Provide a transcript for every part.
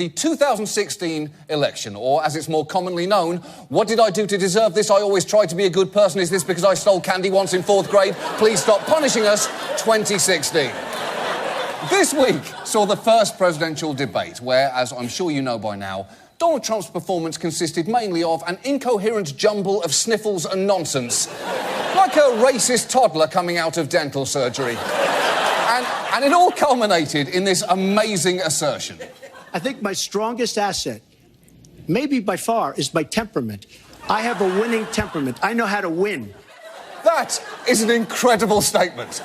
The 2016 election, or as it's more commonly known, what did I do to deserve this? I always try to be a good person. Is this because I stole candy once in 4th grade? Please stop punishing us. 2016. This week saw the first presidential debate where, as I'm sure you know by now, Donald Trump's performance consisted mainly of an incoherent jumble of sniffles and nonsense, like a racist toddler coming out of dental surgery. And it all culminated in this amazing assertion. I think my strongest asset, maybe by far, is my temperament. I have a winning temperament. I know how to win. That is an incredible statement.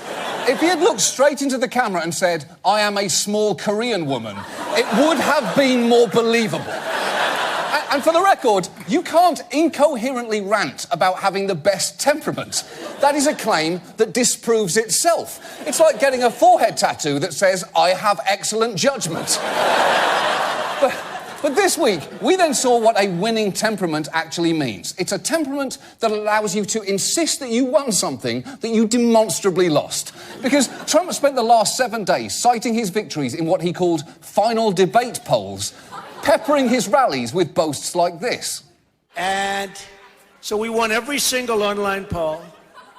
If he had looked straight into the camera and said, "I am a small Korean woman," it would have been more believable. And for the record, you can't incoherently rant about having the best temperament. That is a claim that disproves itself. It's like getting a forehead tattoo that says, "I have excellent judgment." But this week, we then saw what a winning temperament actually means. It's a temperament that allows you to insist that you won something that you demonstrably lost. Because Trump spent the last 7 days citing his victories in what he called final debate polls, peppering his rallies with boasts like this. And so we won every single online poll,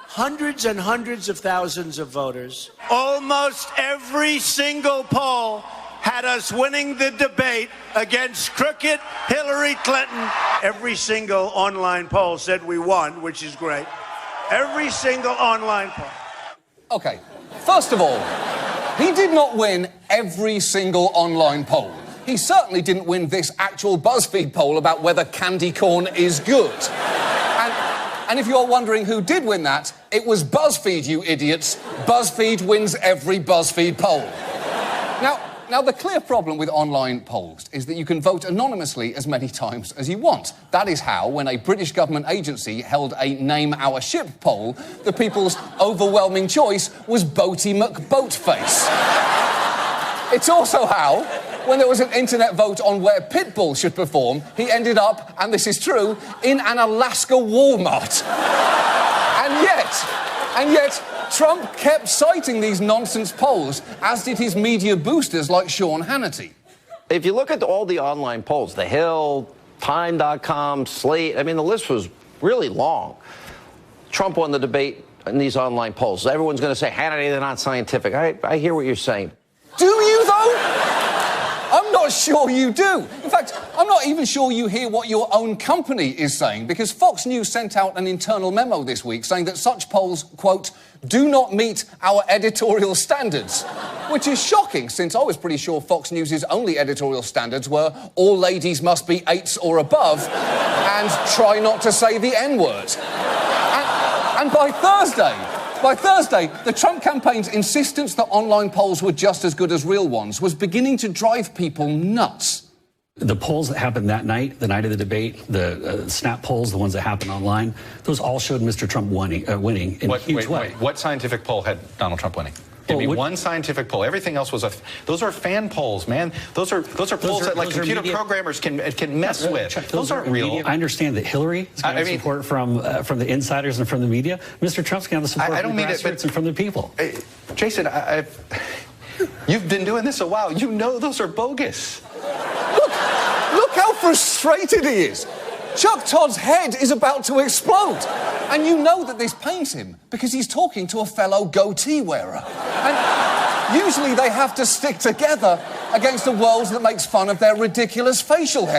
hundreds and hundreds of thousands of voters. Almost every single poll had us winning the debate against crooked Hillary Clinton. Every single online poll said we won, which is great. Every single online poll. OK, first of all, he did not win every single online poll. He certainly didn't win this actual BuzzFeed poll about whether candy corn is good. And if you're wondering who did win that, it was BuzzFeed, you idiots. BuzzFeed wins every BuzzFeed poll. Now, the clear problem with online polls is that you can vote anonymously as many times as you want. That is how, when a British government agency held a Name Our Ship poll, the people's overwhelming choice was Boaty McBoatface. It's also how, when there was an internet vote on where Pitbull should perform, he ended up, and this is true, in an Alaska Walmart. And yet, Trump kept citing these nonsense polls, as did his media boosters like Sean Hannity. If you look at all the online polls, The Hill, Time.com, Slate, I mean, the list was really long. Trump won the debate in these online polls. Everyone's going to say, Hannity, they're not scientific. I hear what you're saying. Do you, though? I'm not sure you do. In fact, I'm not even sure you hear what your own company is saying, because Fox News sent out an internal memo this week saying that such polls, quote, do not meet our editorial standards. Which is shocking, since I was pretty sure Fox News' only editorial standards were all ladies must be 8s or above and try not to say the N-word. And by Thursday, the Trump campaign's insistence that online polls were just as good as real ones was beginning to drive people nuts. The polls that happened that night, the night of the debate, the snap polls, the ones that happened online, those all showed Mr. Trump winning in a huge way. Wait, what scientific poll had Donald Trump winning? Give me one scientific poll. Everything else was those are fan polls, man. Those are polls that like computer programmers can mess with. Those aren't real. I understand that Hillary is going to have support from the insiders and from the media. Mr. Trump's going to have the support from the grassroots and from the people. Jason, you've been doing this a while. You know those are bogus. Look how frustrated he is. Chuck Todd's head is about to explode. And you know that this pains him because he's talking to a fellow goatee wearer. And usually they have to stick together against a world that makes fun of their ridiculous facial hair.